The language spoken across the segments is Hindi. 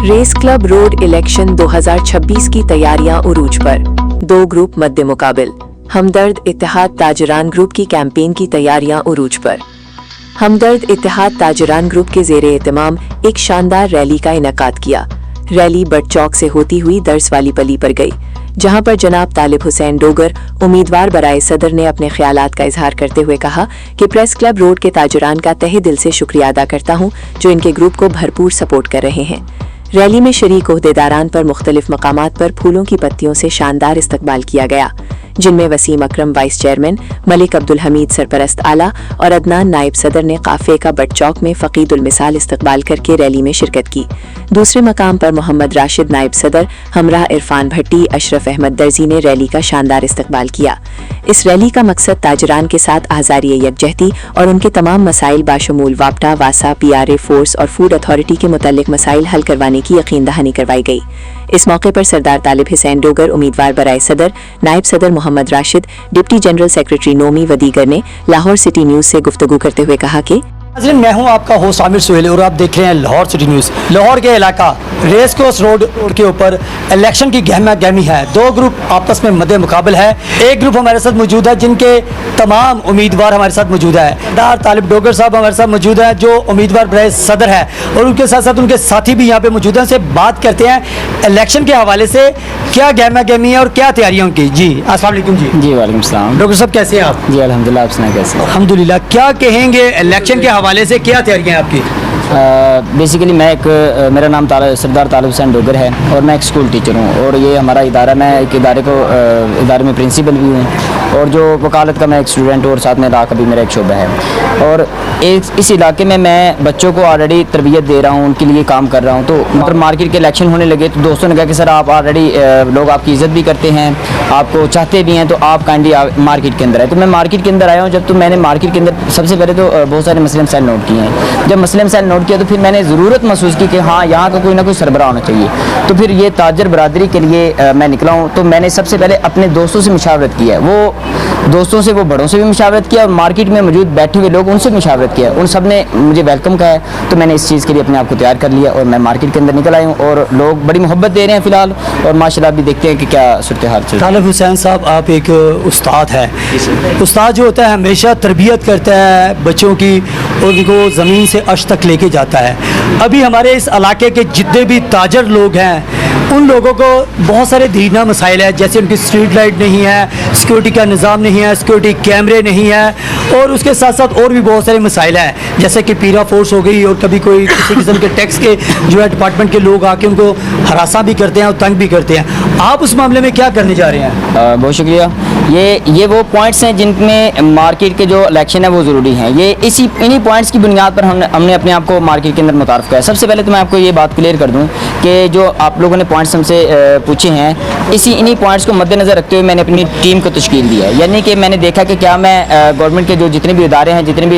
रेस क्लब रोड इलेक्शन 2026 की तैयारियां उरूज पर। 2 ग्रुप मद्दे मुकाबिल। हमदर्द इत्तेहाद ताजरान ग्रुप की कैंपेन की तैयारियां उरूज पर। हमदर्द इत्तेहाद ताजरान ग्रुप के ज़ेरे एहतमाम एक शानदार रैली का इनेकाद किया। रैली बट चौक से होती हुई दर्स वाली पली पर गई, जहां पर जनाब तालिब हुसैन डोगर उम्मीदवार बराए सदर ने अपने ख्यालात का इजहार करते हुए कहा कि प्रेस क्लब रोड के ताजरान का तहे दिल से शुक्रिया अदा करता हूं जो इनके ग्रुप को भरपूर सपोर्ट कर रहे हैं। रैली में शरीक ओहदेदारान पर मुख्तलिफ मकामात पर फूलों की पत्तियों से शानदार इस्तकबाल किया गया, जिनमें वसीम अकरम वाइस चेयरमैन, मलिक अब्दुल हमीद सरपरस्त आला और अदनान नायब सदर ने काफे का बट चौक में फ़कीदुल मिसाल इस्तकबाल करके रैली में शिरकत की। दूसरे मकाम पर मोहम्मद राशिद नायब सदर हमरा इरफान भट्टी, अशरफ अहमद दर्जी ने रैली का शानदार इस्तकबाल किया। इस रैली का मकसद ताजरान के साथ आज़ारी यकजहती और उनके तमाम मसाइल बाशमूल वापटा, वासा, PRA फोर्स और फूड अथॉरिटी के मुतल्लिक मसाइल हल करवाने की यकीन दहानी करवाई गई। इस मौके पर सरदार तालिब हुसैन डोगर उम्मीदवार बराए सदर, नायब सदर Mohammad Rashid, deputy general secretary Nomi व दीगर ने लाहौर सिटी न्यूज़ से गुफ्तगू करते हुए कहा कि मैं हूं आपका होस्ट आमिर सुहेल और आप देख रहे हैं लाहौर सिटी न्यूज़। लाहौर के इलाका रेस कोर्स रोड के ऊपर इलेक्शन की गहमा गहमी है। 2 ग्रुप आपस में मद्दे मुकाबल है। एक ग्रुप हमारे साथ मौजूद है जिनके तमाम उम्मीदवार हमारे साथ मौजूद है। सरदार तालिब डोगर साहब हमारे साथ मौजूद है जो उम्मीदवार बराए सदर है, और उनके साथ साथ उनके साथी भी यहाँ पे मौजूद हैं। उनसे बात करते हैं इलेक्शन के हवाले से क्या गहमा गहमी है और क्या तैयारियाँ उनकी। जी अस्सलाम वालेकुम। जी वालेकुम सलाम। डॉक्टर साहब कैसे हैं आप? जी अल्हम्दुलिल्लाह, आप सुनाए कैसे? अल्हम्दुलिल्लाह। क्या कहेंगे इलेक्शन के हवाले से, क्या तैयारियाँ हैं आपकी? बेसिकली मैं मेरा नाम सरदार तालिब हुसैन डोगर है और मैं एक स्कूल टीचर हूँ, और ये हमारा इदारा, मैं एक इदारे में प्रिंसिपल भी हूँ, और जो वकालत का मैं एक स्टूडेंट हूँ, और साथ में ला का भी मेरा एक शोबा है। और इस इलाके में मैं बच्चों को ऑलरेडी तरबियत दे रहा हूँ, उनके लिए काम कर रहा हूँ। तो मतलब मार्केट के इलेक्शन होने लगे तो दोस्तों ने कहा कि सर आप ऑलरेडी लोग आपकी इज़्ज़त भी करते हैं, आपको चाहते भी हैं, तो आप काइंडली मार्केट के अंदर आए। तो मैं मार्केट के अंदर आया हूँ। जब तो मैंने मार्केट के अंदर सबसे पहले तो बहुत सारे मसले मसाइल नोट किए हैं। जब मसले मसाइल नोट किया तो फिर मैंने ज़रूरत महसूस की कि हाँ यहाँ का कोई ना कोई सरबराह होना चाहिए। तो फिर ये ताजर बरादरी के लिए मैं निकला हूँ। तो मैंने सबसे पहले अपने दोस्तों से मुशावरत किया है, वो दोस्तों से, वो बड़ों से भी मुशावरत किया, और मार्केट में मौजूद बैठे हुए लोग उनसे मुशावरत किया। उन सब ने मुझे वेलकम कहा है। तो मैंने इस चीज़ के लिए अपने आप को तैयार कर लिया और मैं मार्केट के अंदर निकल आया हूँ, और लोग बड़ी मोहब्बत दे रहे हैं फ़िलहाल, और माशाल्लाह भी देखते हैं कि क्या सूरत हाल चल रही है। तालिब हुसैन साहब, आप एक उस्ताद है। उस्ताद जो होता है हमेशा तरबियत करता है बच्चों की और उनको ज़मीन से अर्श तक लेके जाता है। अभी हमारे इस इलाके के जितने भी ताजर लोग हैं उन लोगों को बहुत सारे दीना मसाइल है, जैसे उनकी स्ट्रीट लाइट नहीं है, सिक्योरिटी का निज़ाम नहीं है, सिक्योरिटी कैमरे नहीं है, और उसके साथ साथ और भी बहुत सारे मसाइल हैं, जैसे कि पीरा फोर्स हो गई, और कभी कोई किसी किस्म के टैक्स के जो है डिपार्टमेंट के लोग आके उनको हरासा भी करते हैं और तंग भी करते हैं। आप उस मामले में क्या करने जा रहे हैं? बहुत शुक्रिया। ये वो पॉइंट्स हैं जिनमें मार्केट के जो इलेक्शन है वो ज़रूरी हैं। ये इन्हीं पॉइंट्स की बुनियाद पर हमने अपने आप को मार्केट के अंदर मुतारफ़ किया है। सबसे पहले तो मैं आपको ये बात क्लियर कर दूं कि जो आप लोगों ने पॉइंट्स हमसे पूछे हैं, इन्हीं पॉइंट्स को मद्देनज़र रखते हुए मैंने अपनी टीम को तश्कील दिया है। यानी कि मैंने देखा कि क्या मैं गवर्नमेंट के जो जितने भी इदारे हैं, जितने भी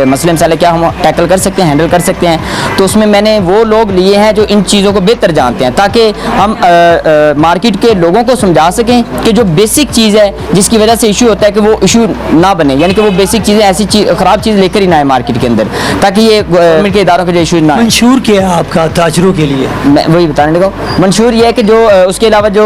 मसले मसाइल क्या हम टैकल कर सकते हैं, हैंडल कर सकते हैं। तो उसमें मैंने वो लोग लिए हैं जो इन चीज़ों को बेहतर जानते हैं, ताकि हम मार्केट के लोगों को समझा सकें कि जो बेसिक चीज़ है जिसकी वजह से इशू होता है कि वो इशू ना बने, यानी कि वो बेसिक चीज़ें ऐसी ख़राब चीज़ लेकर ही ना आए मार्केट के अंदर, ताकि ये गवर्नमेंट के इदारों के जो इशू ना आए। मंशूर क्या है आपका ताजरों के लिए? मैं वही बताने लगा। मंशूर ये है कि जो उसके अलावा जो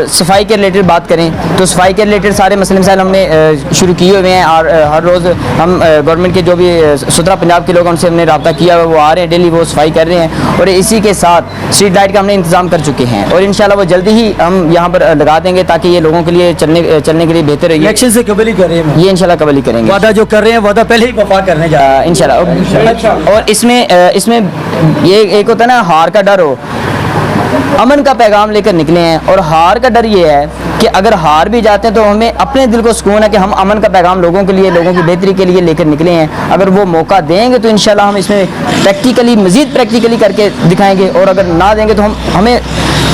सफाई के रिलेटेड बात करें तो सफाई के रिलेटेड सारे मसले मसाइल हमने शुरू किए हुए हैं, और हर रोज़ हम गवर्नमेंट के जो भी सुथरा पंजाब के लोग उनसे हमने रब्ता किया हुआ, वो आ रहे हैं, डेली वो सफाई कर रहे हैं, और इसी के साथ स्ट्रीट लाइट का हमने इंतज़ाम कर चुके हैं, और इंशाल्लाह वो जल्दी ही हम यहाँ पर लगा देंगे ताकि ये लोगों के लिए चलने के लिए बेहतर है। इलेक्शन से कबल ही कर रहे हैं? ये इंशाल्लाह कबल ही करेंगे। वादा जो कर रहे हैं वादा पहले ही वफा करने जा रहे हैं इंशाल्लाह। और इसमें ये एक होता है ना, हार का डर हो, अमन का पैगाम लेकर निकले हैं। और हार का डर ये है कि अगर हार भी जाते हैं तो हमें अपने दिल को सुकून है कि हम अमन का पैगाम लोगों के लिए, लोगों की बेहतरी के लिए लेकर निकले हैं। अगर वो मौका देंगे तो इंशाल्लाह हम इसमें मज़ीद प्रैक्टिकली करके दिखाएंगे, और अगर ना देंगे तो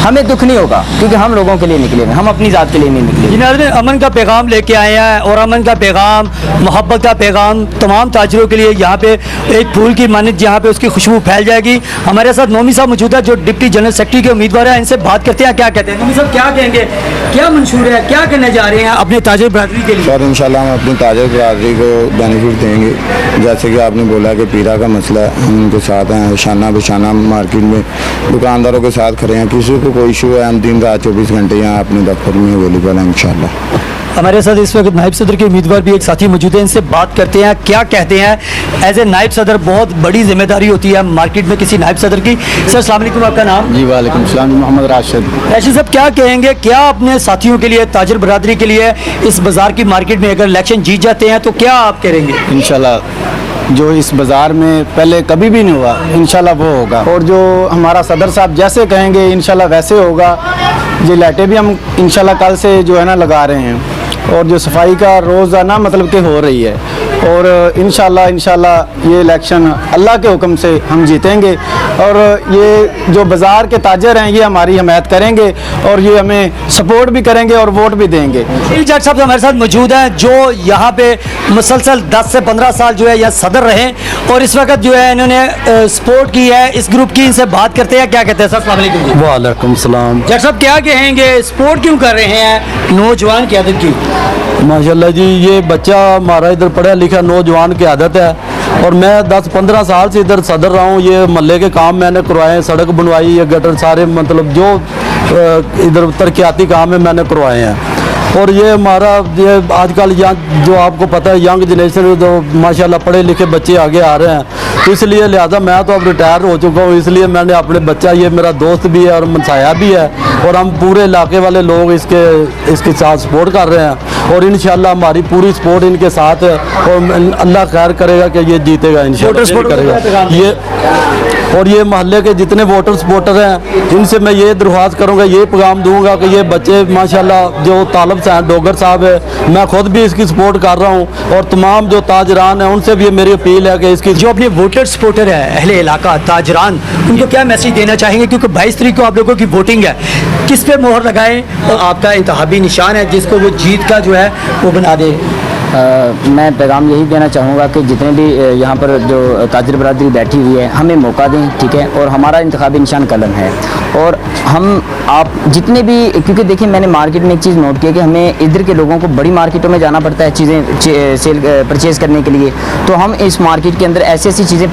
हमें दुख नहीं होगा, क्योंकि हम लोगों के लिए निकले हैं, हम अपनी ज़ात के लिए नहीं निकले। जिन्होंने अमन का पैगाम लेके आए हैं, और अमन का पैगाम, मोहब्बत का पैगाम तमाम ताजरों के लिए यहाँ पे एक फूल की मानत जहाँ पे उसकी खुशबू फैल जाएगी। हमारे साथ नोमी साहब मौजूद है जो डिप्टी जनरल सेक्रेटरी के उम्मीदवार हैं, इनसे बात करते हैं क्या कहते हैं। नोमी साहब क्या कहेंगे, क्या मंशूर है, क्या करने जा रहे हैं अपने ताजर बरादरी के लिए? सर इंशाल्लाह हम अपनी ताजर बरादरी को बेनिफिट देंगे। जैसे कि आपने बोला कि पीरा का मसला है, हम उनके साथ हैं, शाना बेशाना मार्केट में दुकानदारों के साथ खड़े हैं। किसी को कोई इशू है, हम दिन रात 24 घंटे यहाँ अपने दफ्तर में अवेलेबल हैं इंशाल्लाह। हमारे साथ इस वक्त नायब सदर के उम्मीदवार भी एक साथी मौजूद हैं, इनसे बात करते हैं क्या कहते हैं। एज ए नायब सदर बहुत बड़ी जिम्मेदारी होती है मार्केट में किसी नायब सदर की। सर अस्सलाम वालेकुम, आपका नाम? जी वालेकुम सलाम, मोहम्मद राशिद। राशिद साहब क्या कहेंगे, क्या अपने साथियों के लिए, ताजर बरादरी के लिए इस बाज़ार की मार्केट में अगर इलेक्शन जीत जाते हैं तो क्या आप करेंगे? इंशाल्लाह जो इस बाज़ार में पहले कभी भी नहीं हुआ इंशाल्लाह वो होगा, और जो हमारा सदर साहब जैसे कहेंगे इंशाल्लाह वैसे होगा। ये लाइटें भी हम इंशाल्लाह कल से जो है ना लगा रहे हैं, और जो सफाई का रोज़ाना मतलब कि हो रही है, और इंशाल्लाह ये इलेक्शन अल्लाह के हुक्म से हम जीतेंगे। और ये जो बाज़ार के ताजर हैं ये हमारी हिमायत करेंगे और ये हमें सपोर्ट भी करेंगे और वोट भी देंगे। जज साहब हमारे साथ मौजूद हैं जो यहाँ पे मुसलसल 10 से 15 साल जो है यहाँ सदर रहे, और इस वक्त जो है इन्होंने सपोर्ट की है इस ग्रुप की। इनसे बात करते हैं, क्या कहते हैं सर? अस्सलाम वालेकुम। वालेकुम सलाम। जज साहब क्या कहेंगे, सपोर्ट क्यों कर रहे हैं नौजवान की आदत की? माशाल्लाह जी, ये बच्चा हमारा इधर पढ़ा लिखा नौजवान की आदत है, और मैं 10-15 साल से इधर सदर रहा हूँ। ये महल्ले के काम मैंने करवाए, सड़क बनवाई, ये गटर सारे मतलब जो इधर तरक्याती काम है मैंने करवाए हैं। और ये हमारा ये आजकल जो आपको पता है यंग जनरेशन जो माशाल्लाह पढ़े लिखे बच्चे आगे आ रहे हैं, तो इसलिए लिहाजा मैं तो अब रिटायर हो चुका हूँ, इसलिए मैंने अपने बच्चा, ये मेरा दोस्त भी है और मनसाया भी है, और हम पूरे इलाके वाले लोग इसके साथ सपोर्ट कर रहे हैं, और इंशाल्लाह हमारी पूरी सपोर्ट इनके साथ है, और अल्लाह खैर करेगा कि ये जीतेगा इंशाल्लाह करेगा ये। और ये महल्ले के जितने वोटर सपोर्टर हैं इनसे मैं ये दरख्वास्त करूँगा, ये पैगाम दूंगा कि ये बच्चे माशाल्लाह जो तालब हैं डोगर साहब है, मैं खुद भी इसकी सपोर्ट कर रहा हूँ, और तमाम जो ताजरान हैं उनसे भी मेरी अपील है कि इसकी जो अपने वोटर सपोर्टर है अहले इलाका ताजरान, उनको क्या मैसेज देना चाहेंगे? क्योंकि 22 तारीख को आप लोगों की वोटिंग है, किस पे मोहर लगाएं और आपका इंतखाबी निशान है जिसको वो जीत का जो है वो बना दे? मैं पैगाम यही देना चाहूँगा कि जितने भी यहाँ पर जो ताजर बरादरी बैठी हुई है हमें मौका दें, ठीक है। और हमारा इंतखाबी निशान कलम है, और हम आप जितने भी, क्योंकि देखिए मैंने मार्केट में एक चीज़ नोट किया कि हमें इधर के लोगों को बड़ी मार्केटों में जाना पड़ता है चीज़ें सेल परचेज़ करने के लिए, तो हम इस मार्केट के अंदर ऐसी ऐसी चीज़ें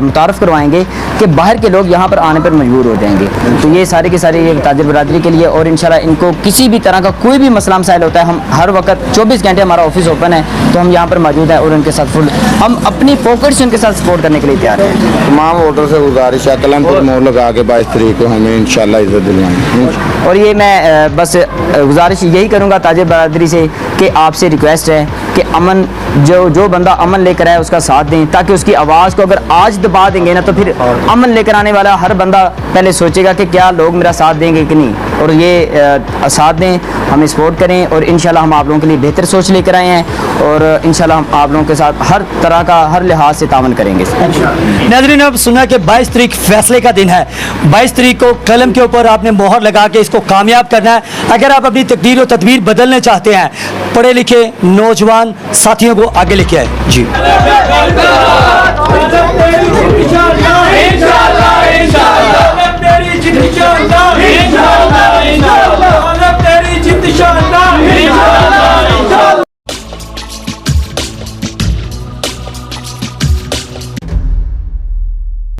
मुतारफ़ करवाएंगे कि बाहर के लोग यहाँ पर आने पर मजबूर हो जाएंगे। तो ये सारे के सारे ये ताजर बरादरी के लिए, और इंशाल्लाह इनको किसी भी तरह का कोई भी मसला मसाइल होता है, हम हर वक्त 24 घंटे हमारा ऑफिस ओपन है, तो हम यहाँ पर मौजूद हैं और उनके साथ फुल हम अपनी पॉकेट से उनके साथ सपोर्ट करने के लिए तैयार हैं। तमाम वोटर से गुजारिश है कलम पर मोहर लगा के 22 तारीख को हमें इंशाल्लाह इज्जत दिलवाएंगे। और ये मैं बस गुजारिश यही करूँगा ताजर बरादरी से कि आपसे रिक्वेस्ट है कि अमन जो बंदा अमन लेकर आए उसका साथ दें, ताकि उसकी आवाज़ को अगर आज दबा देंगे ना तो फिर अमन लेकर आने वाला हर बंदा पहले सोचेगा कि क्या लोग मेरा साथ देंगे कि नहीं। और ये साथ दें, हमें सपोर्ट करें, और इंशाल्लाह हम आप लोगों के लिए बेहतर सोच लेकर आए हैं, और इंशाल्लाह हम आप लोगों के साथ हर तरह का हर लिहाज से तावन करेंगे। नाज़रीन अब सुना कि 22 तारीख फैसले का दिन है, 22 तारीख को कलम के ऊपर आपने मोहर लगा के इसको कामयाब करना है। अगर आप अपनी तकदीर और तदबीर बदलने चाहते हैं, पढ़े लिखे नौजवान साथियों को आगे लेके आए जी।